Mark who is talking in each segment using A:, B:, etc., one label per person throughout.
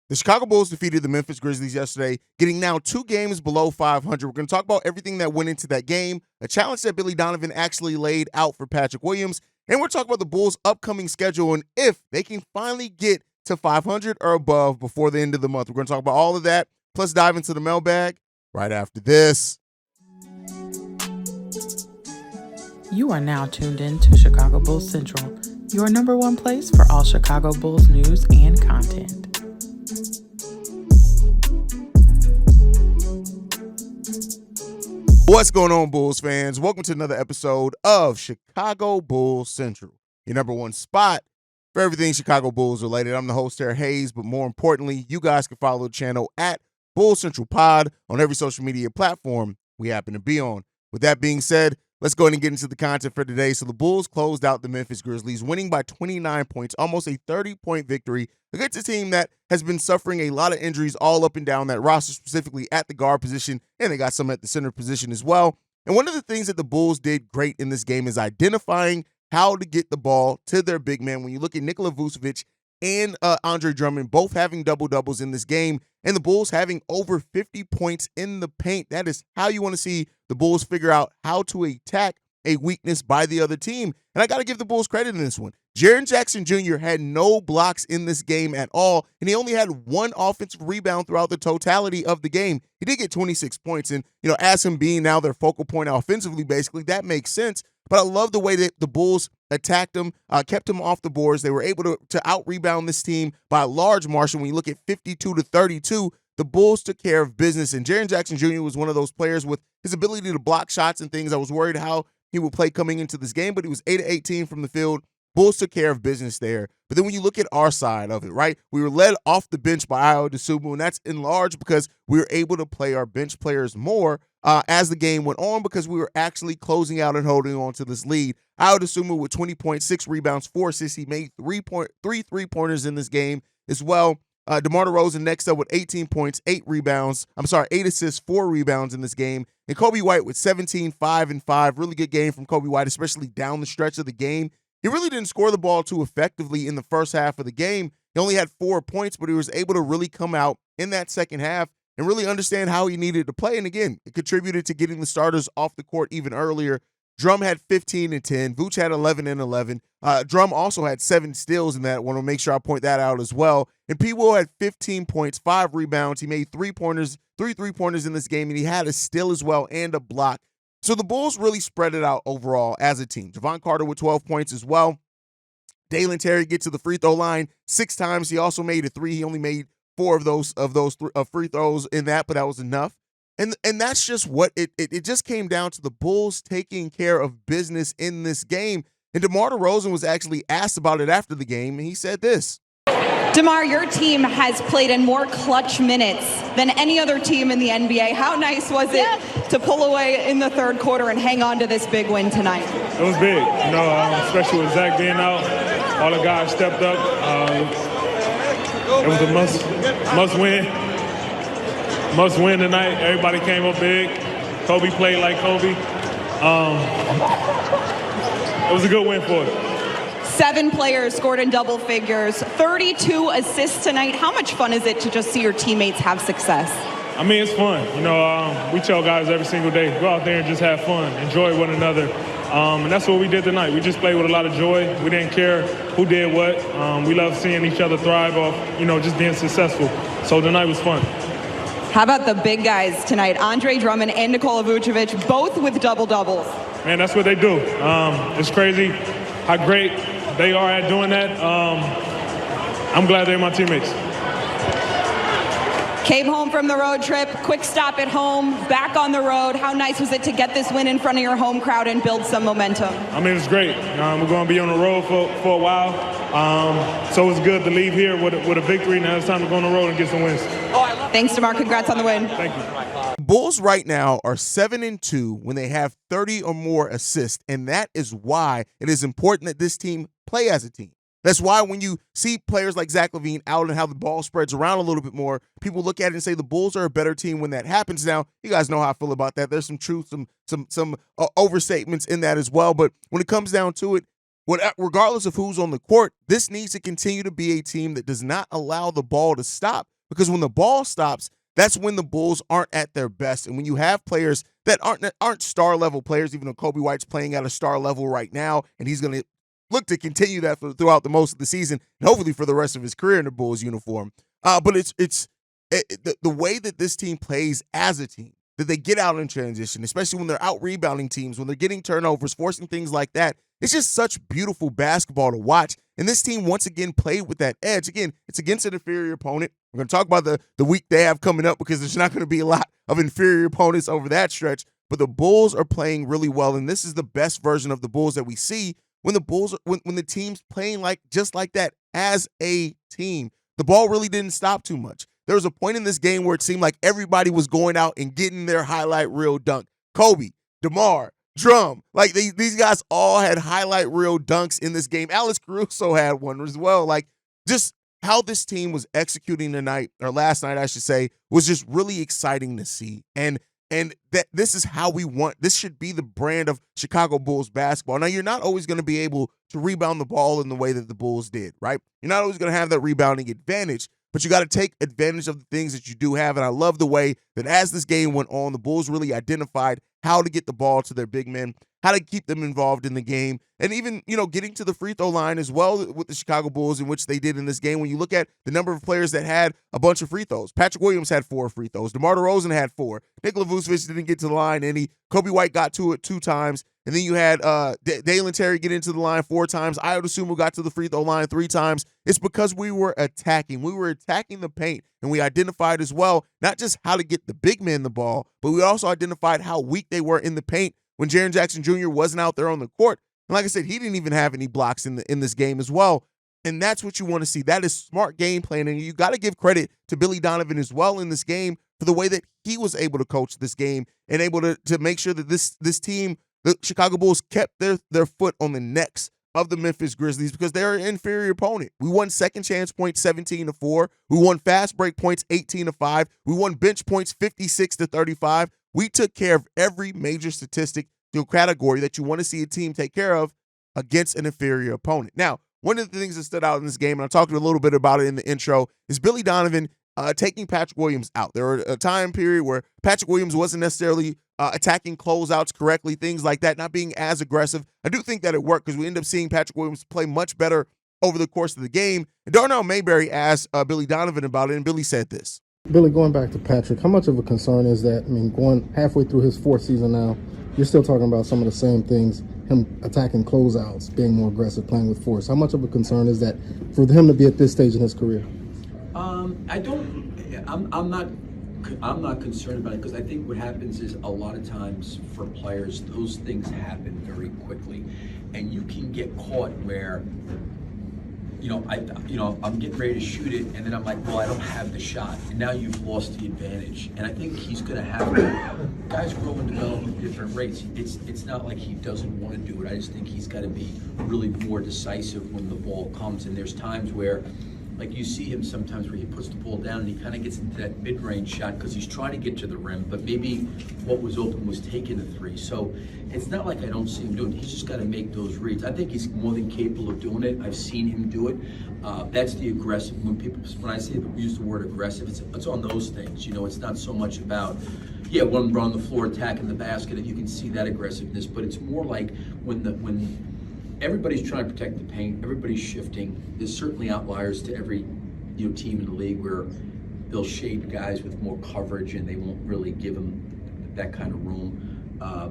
A: The Chicago Bulls defeated the Memphis Grizzlies yesterday, getting now 2 games below 500. We're going to talk about everything that went into that game, a challenge that Billy Donovan actually laid out for Patrick Williams, and we're talking about the Bulls' upcoming schedule and if they can finally get to 500 or above before the end of the month. We're going to talk about all of that, plus dive into the mailbag right after this.
B: You are now tuned in to Chicago Bulls Central, your number one place for all Chicago Bulls news and content.
A: What's going on, Bulls fans? Welcome to another episode of Chicago Bulls Central, your number one spot for everything Chicago Bulls related. I'm the host, Terry Hayes, but more importantly, you guys can follow the channel at Bulls Central Pod on every social media platform we happen to be on. With that being said, let's go ahead and get into the content for today. So the Bulls closed out the Memphis Grizzlies, winning by 29 points, almost a 30-point victory against a team that has been suffering a lot of injuries all up and down that roster, specifically at the guard position, and they got some at the center position as well. And one of the things that the Bulls did great in this game is identifying how to get the ball to their big man. When you look at Nikola Vucevic and Andre Drummond both having double-doubles in this game, and the Bulls having over 50 points in the paint, that is how you want to see the Bulls figure out how to attack a weakness by the other team. And I got to give the Bulls credit in this one. Jaren Jackson Jr. had no blocks in this game at all, and he only had one offensive rebound throughout the totality of the game. He did get 26 points, and as him being now their focal point offensively, basically, that makes sense. But I love the way that the Bulls attacked him, kept him off the boards. They were able to out-rebound this team by a large margin. When you look at 52-32, the Bulls took care of business, and Jaren Jackson Jr. was one of those players with his ability to block shots and things. I was worried how he would play coming into this game, but he was 8-18 from the field. Bulls took care of business there. But then when you look at our side of it, right, we were led off the bench by Ayo Dosunmu, and that's in large because we were able to play our bench players more as the game went on because we were actually closing out and holding on to this lead. Ayo Dosunmu with 20.6 rebounds, 4 assists. He made three three-pointers in this game as well. DeMar DeRozan next up with 18 points, 8 assists, 4 rebounds in this game. And Kobe White with 17, 5, and 5. Really good game from Kobe White, especially down the stretch of the game. He really didn't score the ball too effectively in the first half of the game. He only had 4 points, but he was able to really come out in that second half and really understand how he needed to play. And again, it contributed to getting the starters off the court even earlier. Drum had 15 and 10. Vooch had 11 and 11. Drum also had 7 steals in that. I want to make sure I point that out as well. And P. Will had 15 points, 5 rebounds. He made 3 three-pointers in this game, and he had a steal as well and a block. So the Bulls really spread it out overall as a team. Javon Carter with 12 points as well. Dalen Terry gets to the free throw line 6 times. He also made a 3. He only made 4 of those free throws in that, but that was enough. And that's just what it just came down to the Bulls taking care of business in this game. And DeMar DeRozan was actually asked about it after the game, and he said this.
C: DeMar, your team has played in more clutch minutes than any other team in the NBA. How nice was it to pull away in the third quarter and hang on to this big win tonight?
D: It was big, especially with Zach being out. All the guys stepped up. It was a must win tonight. Everybody came up big. Kobe played like Kobe. It was a good win for us.
C: 7 players scored in double figures, 32 assists tonight. How much fun is it to just see your teammates have success?
D: I mean, it's fun. We tell guys every single day, go out there and just have fun, enjoy one another. And that's what we did tonight. We just played with a lot of joy. We didn't care who did what. We love seeing each other thrive off, just being successful. So tonight was fun.
C: How about the big guys tonight? Andre Drummond and Nikola Vucevic, both with double-doubles.
D: Man, that's what they do. It's crazy how great they are at doing that. I'm glad they're my teammates.
C: Came home from the road trip, quick stop at home, back on the road. How nice was it to get this win in front of your home crowd and build some momentum?
D: I mean, it's great. We're going to be on the road for a while. So it's good to leave here with a victory. Now it's time to go on the road and get some wins.
C: Thanks, DeMar. Congrats on the win.
D: Thank you.
A: Bulls right now are 7-2 when they have 30 or more assists, and that is why it is important that this team play as a team. That's why when you see players like Zach LaVine out and how the ball spreads around a little bit more, people look at it and say the Bulls are a better team when that happens. Now, you guys know how I feel about that. There's some truth, some overstatements in that as well. But when it comes down to it, regardless of who's on the court, this needs to continue to be a team that does not allow the ball to stop. because when the ball stops, that's when the Bulls aren't at their best. And when you have players that aren't star level players, even though Kobe White's playing at a star level right now, and he's going to look to continue that throughout the most of the season, and hopefully for the rest of his career in the Bulls uniform. But it's the way that this team plays as a team, that they get out in transition, especially when they're out rebounding teams, when they're getting turnovers, forcing things like that. It's just such beautiful basketball to watch. And this team once again played with that edge. Again, it's against an inferior opponent. We're going to talk about the week they have coming up because there's not going to be a lot of inferior opponents over that stretch. But the Bulls are playing really well, and this is the best version of the Bulls that we see when the team's playing just like that as a team. The ball really didn't stop too much. There was a point in this game where it seemed like everybody was going out and getting their highlight reel dunk. Kobe, DeMar, Drum, these guys all had highlight reel dunks in this game. Alex Caruso had one as well. Just how this team was executing tonight, or last night, I should say, was just really exciting to see. And that this is how we want. This should be the brand of Chicago Bulls basketball. Now, you're not always going to be able to rebound the ball in the way that the Bulls did, right? You're not always going to have that rebounding advantage, but you got to take advantage of the things that you do have. And I love the way that as this game went on, the Bulls really identified how to get the ball to their big men, how to keep them involved in the game, and even, getting to the free throw line as well with the Chicago Bulls, in which they did in this game. When you look at the number of players that had a bunch of free throws, Patrick Williams had 4 free throws. DeMar DeRozan had 4. Nikola Vucevic didn't get to the line any. Kobe White got to it 2 times. And then you had Dalen Terry get into the line 4 times. Ayo Dosunmu got to the free throw line 3 times. It's because we were attacking. We were attacking the paint, and we identified as well not just how to get the big men the ball, but we also identified how weak they were in the paint when Jaren Jackson Jr. wasn't out there on the court. And like I said, he didn't even have any blocks in this game as well. And that's what you want to see. That is smart game plan, and you got to give credit to Billy Donovan as well in this game for the way that he was able to coach this game and able to make sure that this team, the Chicago Bulls, kept their foot on the necks of the Memphis Grizzlies because they're an inferior opponent. We won second chance points 17-4. We won fast break points 18-5. We won bench points 56-35. We took care of every major statistic to category that you want to see a team take care of against an inferior opponent. Now, one of the things that stood out in this game, and I talked a little bit about it in the intro, is Billy Donovan taking Patrick Williams out. There were a time period where Patrick Williams wasn't necessarily attacking closeouts correctly, things like that, not being as aggressive. I do think that it worked because we end up seeing Patrick Williams play much better over the course of the game. And Darnell Mayberry asked Billy Donovan about it, and Billy said this.
E: Billy, going back to Patrick, how much of a concern is that? I mean, going halfway through his 4th season now, you're still talking about some of the same things, him attacking closeouts, being more aggressive, playing with force. How much of a concern is that for him to be at this stage in his career?
F: I'm not concerned about it because I think what happens is a lot of times for players, those things happen very quickly, and you can get caught where, I'm getting ready to shoot it, and then I'm like, well, I don't have the shot, and now you've lost the advantage. And I think he's going to have to. Guys grow and develop at different rates. It's not like he doesn't want to do it. I just think he's got to be really more decisive when the ball comes. And there's times where, like you see him sometimes where he puts the ball down and he kind of gets into that mid-range shot because he's trying to get to the rim, but maybe what was open was taking the 3. So it's not like I don't see him doing it. He's just got to make those reads. I think he's more than capable of doing it. I've seen him do it. That's the aggressive. When I say use the word aggressive, it's on those things. It's not so much about, when we're on the floor attacking the basket, and you can see that aggressiveness, but it's more like when everybody's trying to protect the paint, everybody's shifting. There's certainly outliers to every team in the league where they'll shade guys with more coverage and they won't really give them that kind of room.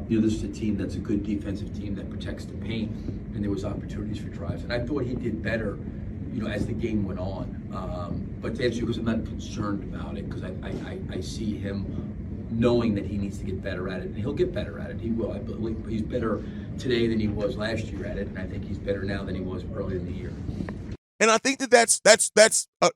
F: This is a team that's a good defensive team that protects the paint, and there was opportunities for drives. And I thought he did better, as the game went on. But to answer you, because I'm not concerned about it, because I see him knowing that he needs to get better at it, and he'll get better at it. He will. I believe he's better today than he was last year at it, and I think he's better now than he was earlier in the year.
A: And I think that's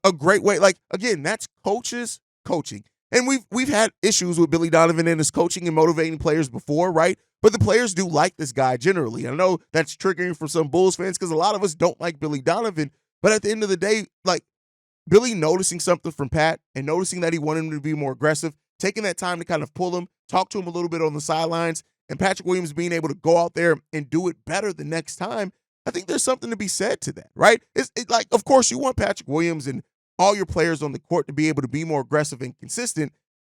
A: a great way. Again, that's coaches coaching. And we've had issues with Billy Donovan and his coaching and motivating players before, right? But the players do like this guy generally. I know that's triggering for some Bulls fans because a lot of us don't like Billy Donovan. But at the end of the day, Billy noticing something from Pat and noticing that he wanted him to be more aggressive, taking that time to kind of pull him, talk to him a little bit on the sidelines, and Patrick Williams being able to go out there and do it better the next time, I think there's something to be said to that, right? It's of course, you want Patrick Williams and all your players on the court to be able to be more aggressive and consistent.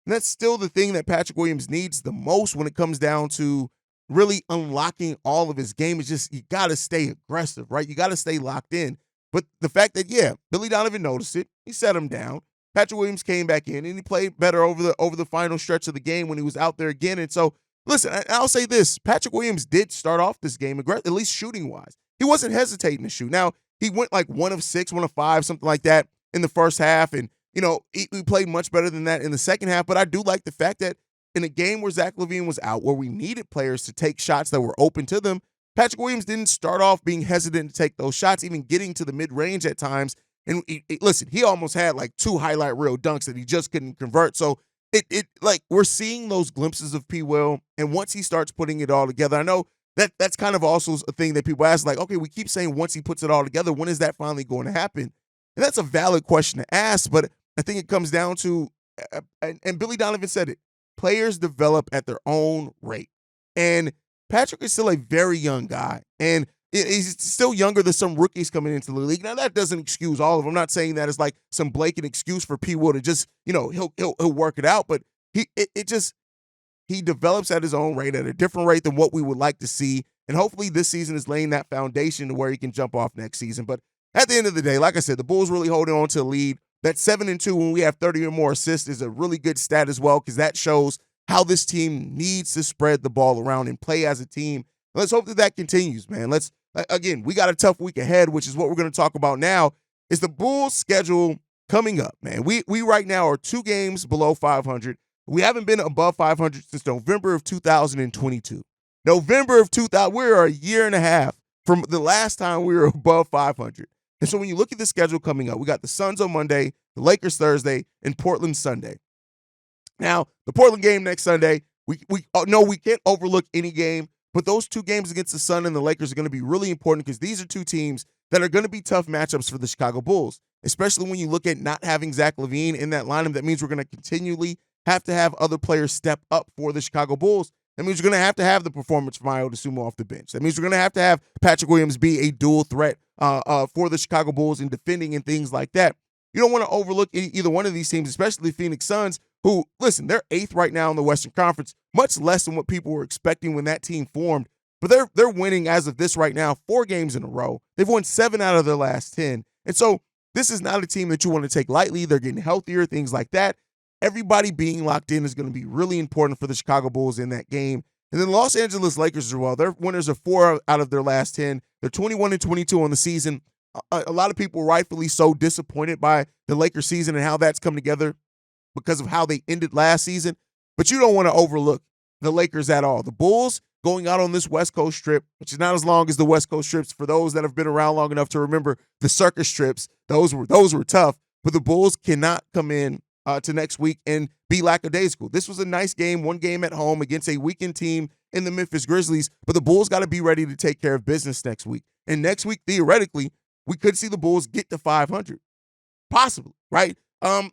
A: And that's still the thing that Patrick Williams needs the most when it comes down to really unlocking all of his game. Is just you got to stay aggressive, right? You got to stay locked in. But the fact that, yeah, Billy Donovan noticed it, he set him down. Patrick Williams came back in, and he played better over the final stretch of the game when he was out there again. And so, listen, I'll say this. Patrick Williams did start off this game aggressive, at least shooting-wise. He wasn't hesitating to shoot. Now, he went like 1 of 6, 1 of 5, something like that in the first half. And, he played much better than that in the second half. But I do like the fact that in a game where Zach LaVine was out, where we needed players to take shots that were open to them, Patrick Williams didn't start off being hesitant to take those shots, even getting to the mid-range at times. And listen, he almost had like 2 highlight reel dunks that he just couldn't convert. So we're seeing those glimpses of P. Will, and once he starts putting it all together, I know that's kind of also a thing that people ask, like, okay, we keep saying once he puts it all together, when is that finally going to happen? And that's a valid question to ask, but I think it comes down to, and Billy Donovan said it, players develop at their own rate. And Patrick is still a very young guy, and he's still younger than some rookies coming into the league. Now, that doesn't excuse all of them. I'm not saying that it's like some blatant excuse for P. Will to just, he'll work it out, but he develops at his own rate, at a different rate than what we would like to see. And hopefully this season is laying that foundation to where he can jump off next season. But at the end of the day, like I said, the Bulls really holding on to the lead. That 7-2 when we have 30 or more assists is a really good stat as well, because that shows how this team needs to spread the ball around and play as a team. Let's hope that continues, man. Again, we got a tough week ahead, which is what we're going to talk about now, is the Bulls' schedule coming up, man. We right now are 2 games below 500. We haven't been above 500 since November of 2022. November of 2000, we're a year and a half from the last time we were above 500. And so when you look at the schedule coming up, we got the Suns on Monday, the Lakers Thursday, and Portland Sunday. Now, the Portland game next Sunday, we know we can't overlook any game, but those 2 games against the Sun and the Lakers are going to be really important, because these are 2 teams that are going to be tough matchups for the Chicago Bulls, especially when you look at not having Zach LaVine in that lineup. That means we're going to continually have to have other players step up for the Chicago Bulls. That means we're going to have the performance from Ayo Dosunmu off the bench. That means we're going to have Patrick Williams be a dual threat for the Chicago Bulls in defending and things like that. You don't want to overlook either one of these teams, especially Phoenix Suns, who, listen, they're 8th right now in the Western Conference, much less than what people were expecting when that team formed. But they're winning as of this right now 4 games in a row. They've won 7 out of their last 10. And so this is not a team that you want to take lightly. They're getting healthier, things like that. Everybody being locked in is going to be really important for the Chicago Bulls in that game. And then Los Angeles Lakers as well. They're winners of 4 out of their last 10. They're 21-22 on the season. A lot of people rightfully so disappointed by the Lakers season and how that's come together because of how they ended last season. But you don't want to overlook the Lakers at all. The Bulls going out on this West Coast trip, which is not as long as the West Coast trips for those that have been around long enough to remember the circus trips. Those were tough. But the Bulls cannot come in to next week and be lackadaisical. This was a nice game, 1 game at home against a weakened team in the Memphis Grizzlies, but the Bulls got to be ready to take care of business next week. And next week, theoretically, we could see the Bulls get to 500, possibly, right?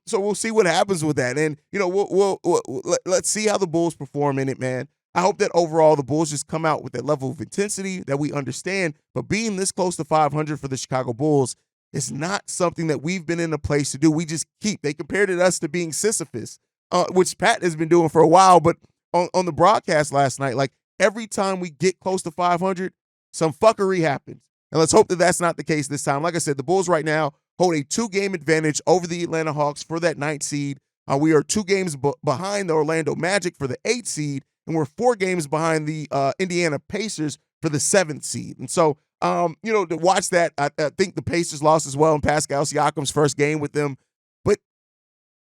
A: So we'll see what happens with that, and let's see how the Bulls perform in it, man. I hope that overall the Bulls just come out with that level of intensity that we understand. But being this close to 500 for the Chicago Bulls is not something that we've been in a place to do. We just they compared us to being Sisyphus, which Pat has been doing for a while. But on the broadcast last night, like every time we get close to 500, some fuckery happens. And let's hope that that's not the case this time. Like I said, the Bulls right now hold a 2-game advantage over the Atlanta Hawks for that 9th seed. We are 2 games behind the Orlando Magic for the 8th seed, and we're 4 games behind the Indiana Pacers for the 7th seed. And so, to watch that, I think the Pacers lost as well in Pascal Siakam's first game with them. But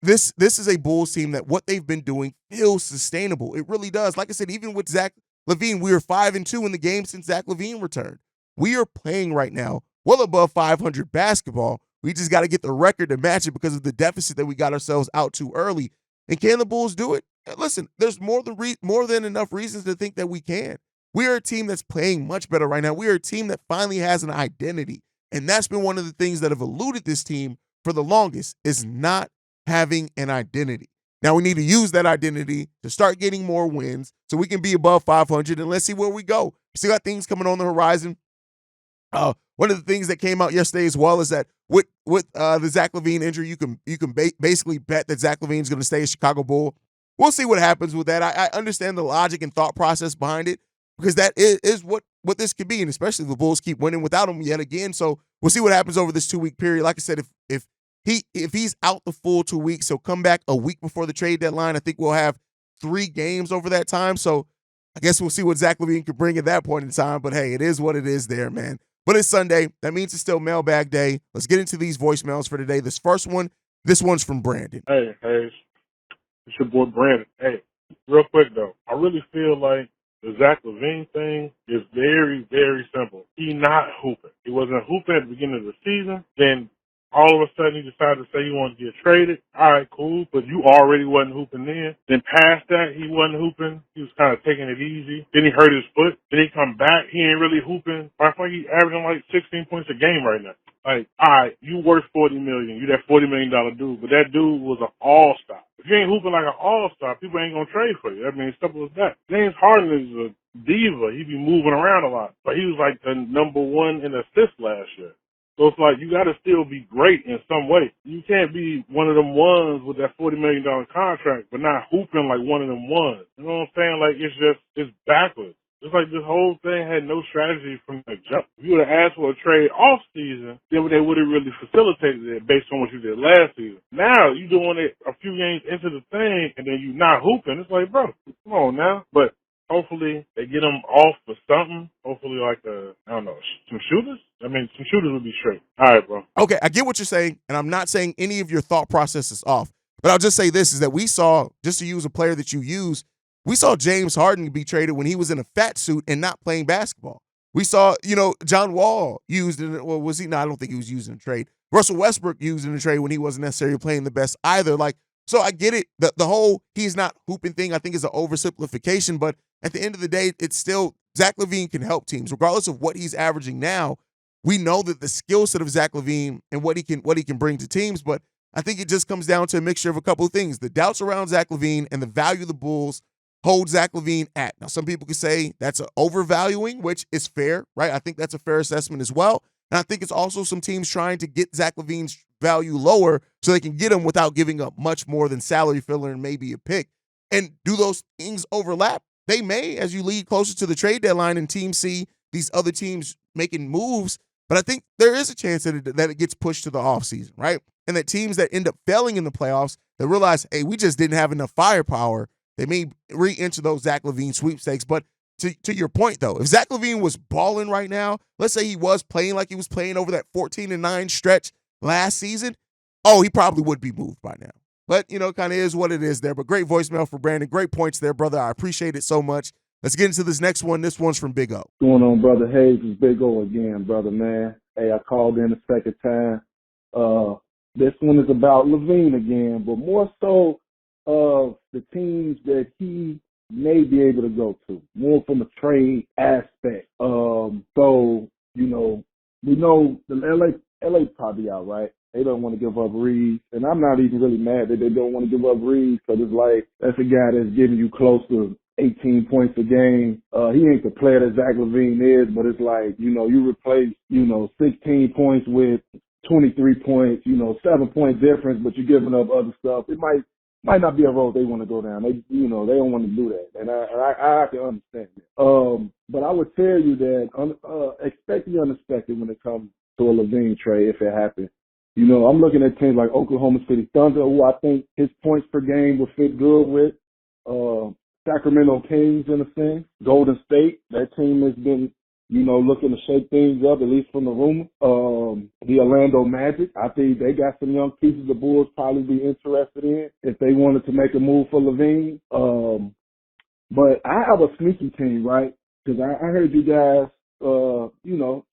A: this is a Bulls team that what they've been doing feels sustainable. It really does. Like I said, even with Zach LaVine, we were 5-2 in the game since Zach LaVine returned. We are playing right now well above 500 basketball. We just got to get the record to match it because of the deficit that we got ourselves out too early. And can the Bulls do it? Listen, there's more than enough reasons to think that we can. We are a team that's playing much better right now. We are a team that finally has an identity. And that's been one of the things that have eluded this team for the longest, is not having an identity. Now we need to use that identity to start getting more wins so we can be above 500, and let's see where we go. We still got things coming on the horizon. one of the things that came out yesterday as well is that with the Zach LaVine injury, you can basically bet that Zach LaVine is going to stay a Chicago Bull. We'll see what happens with that. I understand the logic and thought process behind it because that is what this could be, and especially if the Bulls keep winning without him yet again. So we'll see what happens over this 2-week period. Like I said, if he's out the full 2 weeks, he'll come back a week before the trade deadline. I think we'll have 3 games over that time. So I guess we'll see what Zach LaVine could bring at that point in time. But hey, it is what it is there, man. But it's Sunday. That means it's still mailbag day. Let's get into these voicemails for today. This one's from Brandon.
G: Hey, it's your boy Brandon. Hey, real quick though, I really feel like the Zach LaVine thing is very, very simple. He not hooping. He wasn't hooping at the beginning of the season. Then all of a sudden, he decided to say he wanted to get traded. All right, cool, but you already wasn't hooping then. Then past that, he wasn't hooping. He was kind of taking it easy. Then he hurt his foot. Then he come back. He ain't really hooping. I think he's averaging like 16 points a game right now. Like, all right, you worth $40 million. You that $40 million dude, but that dude was an all-star. If you ain't hooping like an all-star, people ain't gonna trade for you. I mean, simple as that. James Harden is a diva. He be moving around a lot, but he was like the number 1 in assists last year. So it's like you got to still be great in some way. You can't be one of them ones with that $40 million contract, but not hooping like one of them ones. You know what I'm saying? Like it's backwards. It's like this whole thing had no strategy from the jump. If you would have asked for a trade off season, then they would have really facilitated it based on what you did last season. Now you doing it a few games into the thing and then you not hooping. It's like, bro, come on now. But hopefully they get them off for something. Hopefully like some shooters. I mean, some shooters would be straight. All right, bro.
A: Okay, I get what you're saying, and I'm not saying any of your thought process is off. But I'll just say this, is that we saw, just to use a player that you use, we saw James Harden be traded when he was in a fat suit and not playing basketball. We saw, John Wall used in, well, was he? No, I don't think he was used in a trade. Russell Westbrook used in a trade when he wasn't necessarily playing the best either. Like, so I get it. The whole he's not hooping thing, I think, is an oversimplification. But at the end of the day, it's still Zach LaVine can help teams. Regardless of what he's averaging now, we know that the skill set of Zach LaVine and what he can bring to teams. But I think it just comes down to a mixture of a couple of things. The doubts around Zach LaVine and the value the Bulls hold Zach LaVine at. Now, some people could say that's an overvaluing, which is fair, right? I think that's a fair assessment as well. And I think it's also some teams trying to get Zach LaVine's value lower so they can get him without giving up much more than salary filler and maybe a pick. And do those things overlap? They may, as you lead closer to the trade deadline and teams see these other teams making moves. But I think there is a chance that it gets pushed to the offseason, right? And that teams that end up failing in the playoffs that realize, hey, we just didn't have enough firepower, they may re-enter those Zach LaVine sweepstakes. But to your point, though, if Zach LaVine was balling right now, let's say he was playing like he was playing over that 14-9 stretch last season, he probably would be moved by now. But, kind of is what it is there. But great voicemail for Brandon. Great points there, brother. I appreciate it so much. Let's get into this next one. This one's from Big O.
H: What's going on, Brother Hayes? It's Big O again, brother, man. Hey, I called in a second time. This one is about LaVine again, but more so the teams that he may be able to go to, more from a trade aspect. We know the LA probably out, right? They don't want to give up Reeves, and I'm not even really mad that they don't want to give up Reeves, because it's like that's a guy that's giving you close to 18 points a game. He ain't the player that Zach LaVine is, but it's like, you replace, 16 points with 23 points, 7-point difference, but you're giving up other stuff. It might not be a road they want to go down. They don't want to do that, and I can understand that. But I would tell you that expect the unexpected when it comes to a LaVine trade if it happens. I'm looking at teams like Oklahoma City Thunder, who I think his points per game will fit good with. Sacramento Kings, in a sense. Golden State, that team has been, looking to shake things up, at least from the rumor. The Orlando Magic, I think they got some young pieces the Bulls probably be interested in if they wanted to make a move for LaVine. But I have a sneaky team, right? Because I heard you guys,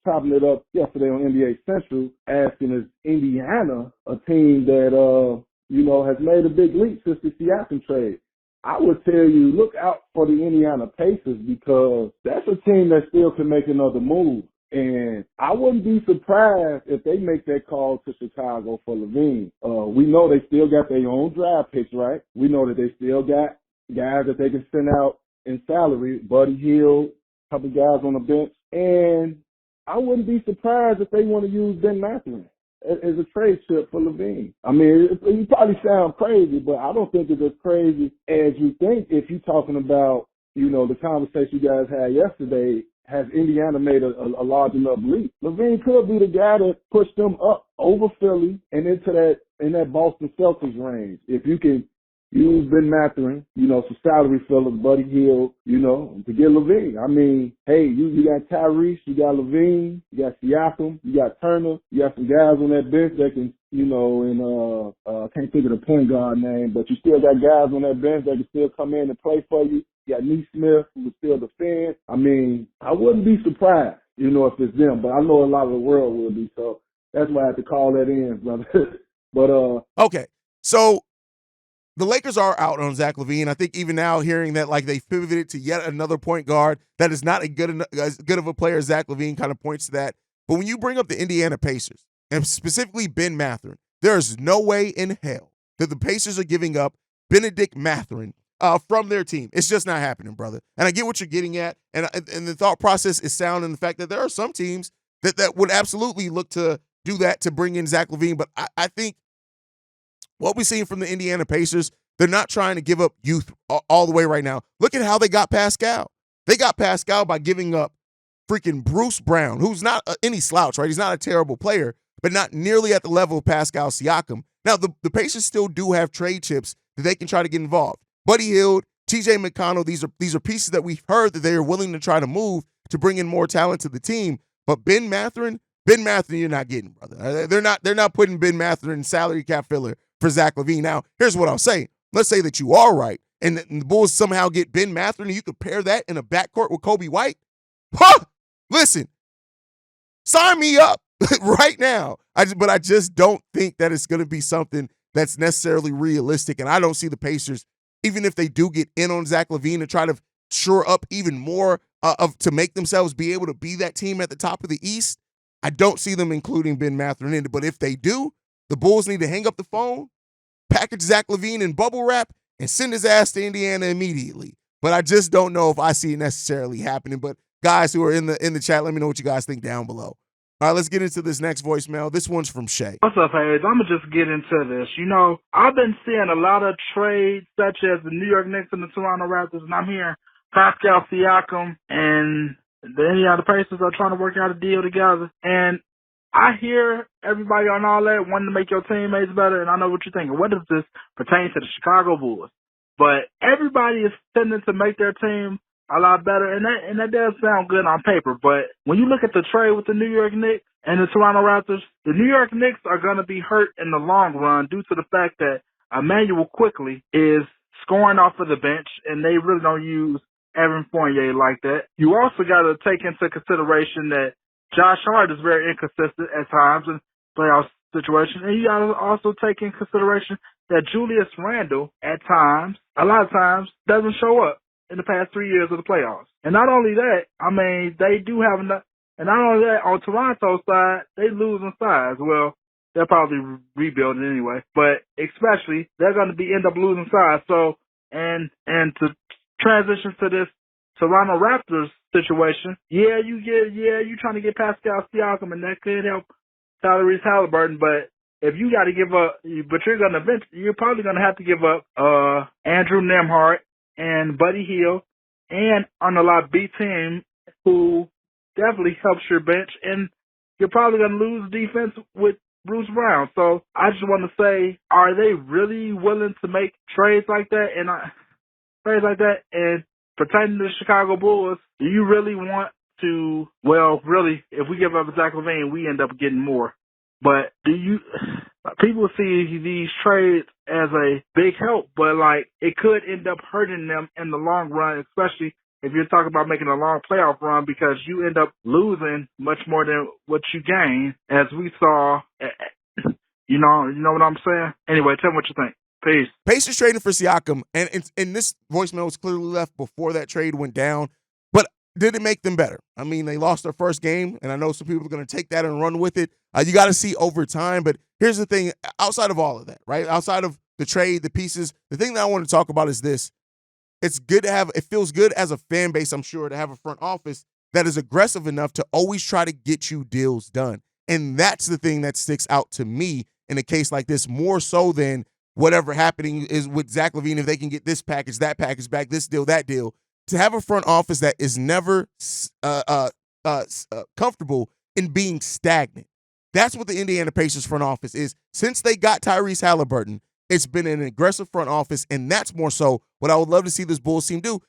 H: topping it up yesterday on NBA Central, asking is Indiana a team that, has made a big leap since the Siakam trade. I would tell you, look out for the Indiana Pacers, because that's a team that still can make another move. And I wouldn't be surprised if they make that call to Chicago for LaVine. We know they still got their own draft picks, right? We know that they still got guys that they can send out in salary. Buddy Hield, a couple guys on the bench. And I wouldn't be surprised if they want to use Ben Mathurin as a trade chip for LaVine. I mean, you probably sound crazy, but I don't think it's as crazy as you think if you're talking about, the conversation you guys had yesterday. Has Indiana made a large enough leap? LaVine could be the guy that pushed them up over Philly and in that Boston Celtics range. If you can use Ben Mathurin, some salary fillers, Buddy Hield, to get LaVine. I mean, hey, you got Tyrese, you got LaVine, you got Siakam, you got Turner, you got some guys on that bench that can, I can't think of the point guard name, but you still got guys on that bench that can still come in and play for you. You got Neesmith, who can still defend. I mean, I wouldn't be surprised, if it's them, but I know a lot of the world will be, so that's why I have to call that in, brother. But
A: okay, so the Lakers are out on Zach LaVine. I think even now hearing that they pivoted to yet another point guard that is not as good of a player as Zach LaVine kind of points to that. But when you bring up the Indiana Pacers, and specifically Ben Mathurin, there is no way in hell that the Pacers are giving up Benedict Mathurin from their team. It's just not happening, brother. And I get what you're getting at, and the thought process is sound in the fact that there are some teams that would absolutely look to do that to bring in Zach LaVine. But I think what we're seeing from the Indiana Pacers, they're not trying to give up youth all the way right now. Look at how they got Pascal. They got Pascal by giving up freaking Bruce Brown, who's not any slouch, right? He's not a terrible player, but not nearly at the level of Pascal Siakam. Now, the Pacers still do have trade chips that they can try to get involved. Buddy Hield, TJ McConnell, these are pieces that we've heard that they are willing to try to move to bring in more talent to the team. But Ben Mathurin, you're not getting, brother. They're not putting Ben Mathurin in salary cap filler for Zach LaVine. Now, here's what I'll say. Let's say that you are right, and the Bulls somehow get Ben Mathurin, and you could pair that in a backcourt with Kobe White. Huh! Listen, sign me up right now. But I just don't think that it's going to be something that's necessarily realistic, and I don't see the Pacers, even if they do get in on Zach LaVine and try to shore up even more to make themselves be able to be that team at the top of the East, I don't see them including Ben Mathurin in it. But if they do, the Bulls need to hang up the phone, package Zach LaVine in bubble wrap, and send his ass to Indiana immediately. But I just don't know if I see it necessarily happening. But guys who are in the chat, let me know what you guys think down below. All right, let's get into this next voicemail. This one's from Shay.
I: What's up, Hayes? I'm going to just get into this. I've been seeing a lot of trades such as the New York Knicks and the Toronto Raptors, and I'm hearing Pascal Siakam and the Indiana Pacers are trying to work out a deal together. And I hear everybody on all that wanting to make your teammates better, and I know what you're thinking. What does this pertain to the Chicago Bulls? But everybody is tending to make their team a lot better, and that does sound good on paper. But when you look at the trade with the New York Knicks and the Toronto Raptors, the New York Knicks are going to be hurt in the long run due to the fact that Emmanuel Quickley is scoring off of the bench, and they really don't use Evan Fournier like that. You also got to take into consideration that Josh Hart is very inconsistent at times in playoff situations, and you got to also take in consideration that Julius Randle at times, a lot of times, doesn't show up in the past 3 years of the playoffs. And not only that, they do have enough, and not only that, on Toronto's side, they lose in size. Well, they're probably rebuilding anyway, but especially they're going to end up losing size. So, and to transition to this Toronto Raptors situation, you're trying to get Pascal Siakam, and that could help Tyrese Halliburton, but if you got to give up, you're probably going to have to give up Andrew Nembhard and Buddy Hield and on a lot B team, who definitely helps your bench, and you're probably going to lose defense with Bruce Brown. So I just want to say, are they really willing to make trades like that? And pertaining to the Chicago Bulls, do you really want to? Well, really, if we give up Zach LaVine, we end up getting more. But people see these trades as a big help, but it could end up hurting them in the long run, especially if you're talking about making a long playoff run, because you end up losing much more than what you gain, as we saw. You know what I'm saying? Anyway, tell me what you think. Peace.
A: Pacers trading for Siakam, and this voicemail was clearly left before that trade went down. But did it make them better? They lost their first game, and I know some people are going to take that and run with it. You got to see over time. But here's the thing, outside of all of that, right? Outside of the trade, the pieces, the thing that I want to talk about is this. It feels good as a fan base, I'm sure, to have a front office that is aggressive enough to always try to get you deals done. And that's the thing that sticks out to me in a case like this, more so than whatever happening is with Zach LaVine, if they can get this package, that package back, this deal, that deal. To have a front office that is never comfortable in being stagnant. That's what the Indiana Pacers front office is. Since they got Tyrese Halliburton, it's been an aggressive front office, and that's more so what I would love to see this Bulls team do.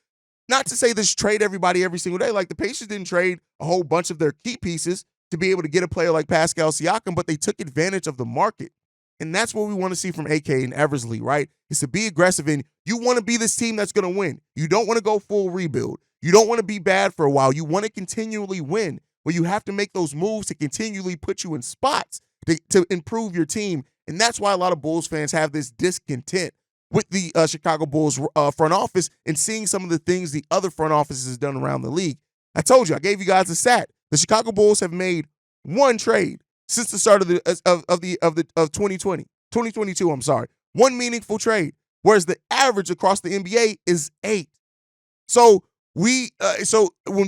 A: Not to say this trade everybody every single day. Like the Pacers didn't trade a whole bunch of their key pieces to be able to get a player like Pascal Siakam, but they took advantage of the market. And that's what we want to see from AK and Eversley, right? Is to be aggressive, and you want to be this team that's going to win. You don't want to go full rebuild. You don't want to be bad for a while. You want to continually win. Well, you have to make those moves to continually put you in spots to improve your team. And that's why a lot of Bulls fans have this discontent with the Chicago Bulls front office and seeing some of the things the other front offices has done around the league. I told you, I gave you guys a stat. The Chicago Bulls have made one trade since the start of 2022. I'm sorry, one meaningful trade, whereas the average across the NBA is 8. So when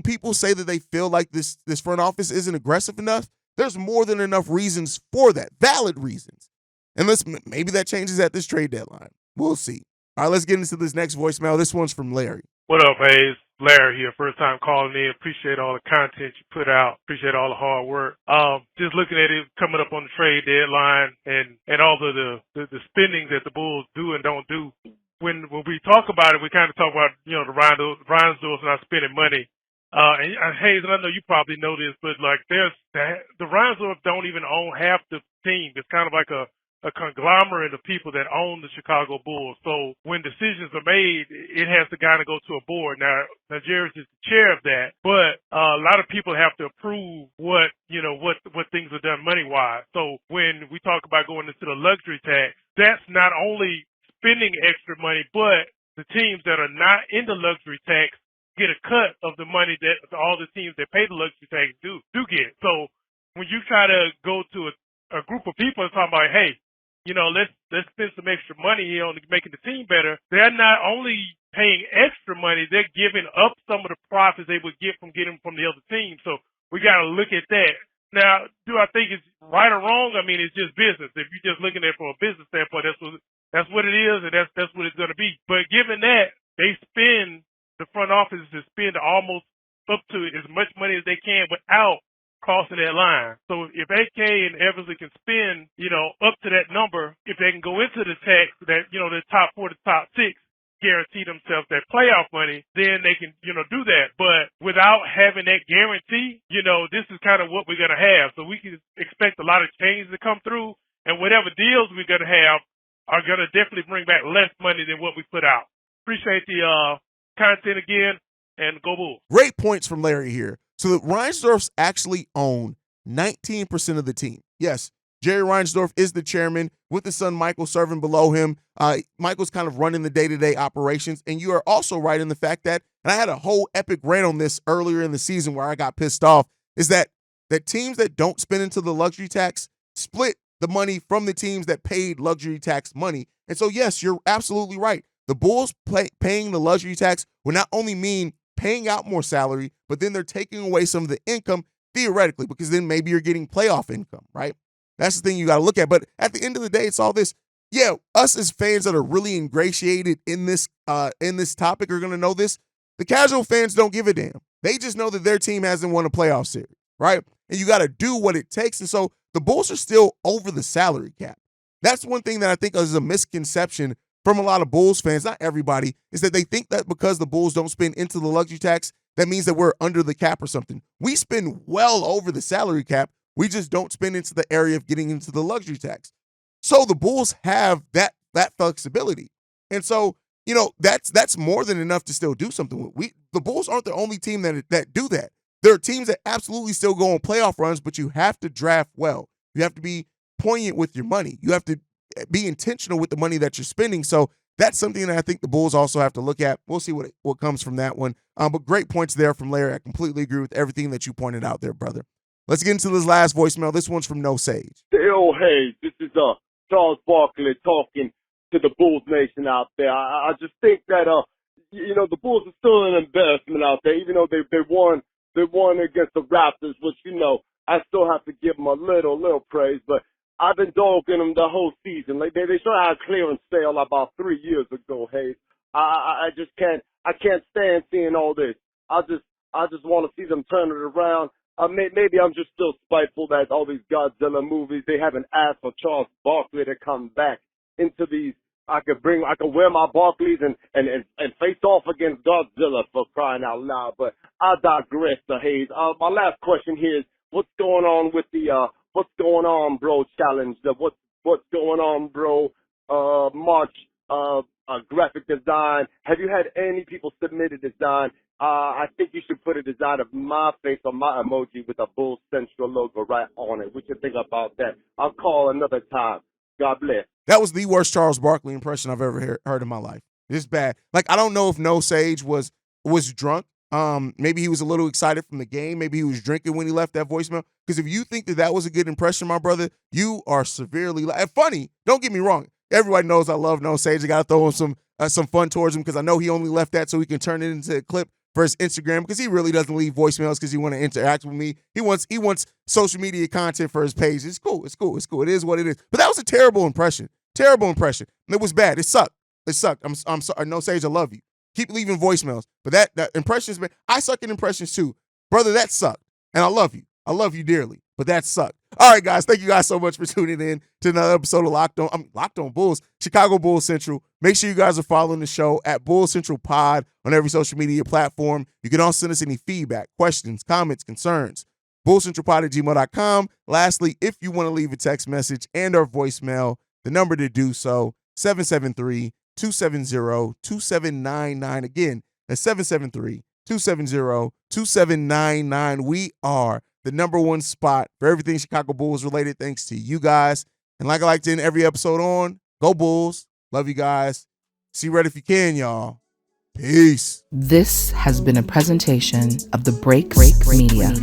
A: people say that they feel like this front office isn't aggressive enough, there's more than enough reasons for that, valid reasons. And maybe that changes at this trade deadline. We'll see. All right, let's get into this next voicemail. This one's from Larry.
J: What up, Hayes? Larry here. First time calling in. Appreciate all the content you put out. Appreciate all the hard work. Just looking at it coming up on the trade deadline and all of the spending that the Bulls do and don't do. When we talk about it, we kind of talk about, the Reinsdorf's not spending money. And Hayes, and I know you probably know this, but like the Reinsdorf don't even own half the team. It's kind of like a conglomerate of people that own the Chicago Bulls. So when decisions are made, it has to kind of go to a board. Now Jerry's is the chair of that, but a lot of people have to approve what things are done money-wise. So when we talk about going into the luxury tax, that's not only spending extra money, but the teams that are not in the luxury tax get a cut of the money that all the teams that pay the luxury tax do get. So when you try to go to a group of people and talk about, hey, let's spend some extra money here on making the team better, they're not only paying extra money, they're giving up some of the profits they would get from getting from the other team. So we got to look at that. Now, do I think it's right or wrong? I mean, it's just business. If you're just looking at it from a business standpoint, that's what it is, and that's what it's going to be. But given that, the front office to spend almost up to as much money as they can without crossing that line. So if AK and Eversley can spend, up to that number, if they can go into the tax that, the top 4 to top 6 guarantee themselves that playoff money, then they can, do that. But without having that guarantee, this is kind of what we're going to have. So we can expect a lot of changes to come through, and whatever deals we're going to have are going to definitely bring back less money than what we put out. Appreciate the content again, and go Bulls.
A: Great points from Larry here. So the Reinsdorfs actually own 19% of the team. Yes, Jerry Reinsdorf is the chairman with his son Michael serving below him. Michael's kind of running the day-to-day operations. And you are also right in the fact that, and I had a whole epic rant on this earlier in the season where I got pissed off, is that teams that don't spend into the luxury tax split the money from the teams that paid luxury tax money. And so, yes, you're absolutely right. The Bulls paying the luxury tax will not only mean paying out more salary, but then they're taking away some of the income theoretically, because then maybe you're getting playoff income, right? That's the thing you got to look at. But at the end of the day, it's all this. Yeah, us as fans that are really ingratiated in this topic are going to know this. The casual fans don't give a damn. They just know that their team hasn't won a playoff series, right? And you got to do what it takes. And so the Bulls are still over the salary cap. That's one thing that I think is a misconception from a lot of Bulls fans, not everybody, is that they think that because the Bulls don't spend into the luxury tax, that means that we're under the cap or something. We spend well over the salary cap. We just don't spend into the area of getting into the luxury tax. So the Bulls have that flexibility. And so, that's more than enough to still do something with. The Bulls aren't the only team that do that. There are teams that absolutely still go on playoff runs, but you have to draft well. You have to be poignant with your money. You have to be intentional with the money that you're spending. So that's something that I think the Bulls also have to look at. We'll see what comes from that one. But great points there from Larry. I completely agree with everything that you pointed out there, brother. Let's get into this last voicemail. This one's from No Sage.
K: Oh, hey, this is Charles Barkley talking to the Bulls Nation out there. I just think that, the Bulls are still an investment out there, even though they won They won against the Raptors, which, you know, I still have to give them a little praise, but I've been dogging them the whole season. Like they sure had clearance sale about 3 years ago, Hayes. I just can't stand seeing all this. I just want to see them turn it around. Maybe I'm just still spiteful that all these Godzilla movies, they haven't asked for Charles Barkley to come back into these. I could wear my Barkleys and face off against Godzilla, for crying out loud. But I digress, Hayes. My last question here is, what's going on with the what's going on, bro? Challenge. What's going on, bro? March. Graphic design. Have you had any people submit a design? I think you should put a design of my face on my emoji with a Bull Central logo right on it. What you think about that? I'll call another time. God bless.
A: That was the worst Charles Barkley impression I've ever heard in my life. It's bad. Like, I don't know if No Sage was drunk. Maybe he was a little excited from the game. Maybe he was drinking when he left that voicemail. Because if you think that was a good impression, my brother, you are severely funny. Don't get me wrong. Everybody knows I love No Sage. I got to throw him some fun towards him because I know he only left that so he can turn it into a clip for his Instagram, because he really doesn't leave voicemails because he want to interact with me. He wants social media content for his page. It's cool. It is what it is. But that was a terrible impression. It was bad. It sucked. I'm sorry. No Sage, I love you. Keep leaving voicemails. But that impressions, man, I suck at impressions too. Brother, that sucked. And I love you. I love you dearly. But that sucked. All right, guys. Thank you guys so much for tuning in to another episode of Locked On Bulls, Chicago Bulls Central. Make sure you guys are following the show at Bulls Central Pod on every social media platform. You can also send us any feedback, questions, comments, concerns. BullCentralPod@gmail.com. Lastly, if you want to leave a text message and or voicemail, the number to do so, 773-270-2799. Again, that's 773-270-2799. We are the number one spot for everything Chicago Bulls related, thanks to you guys. And like I like to end every episode on, go Bulls. Love you guys. See red if you can, y'all. Peace.
B: This has been a presentation of the Break Media.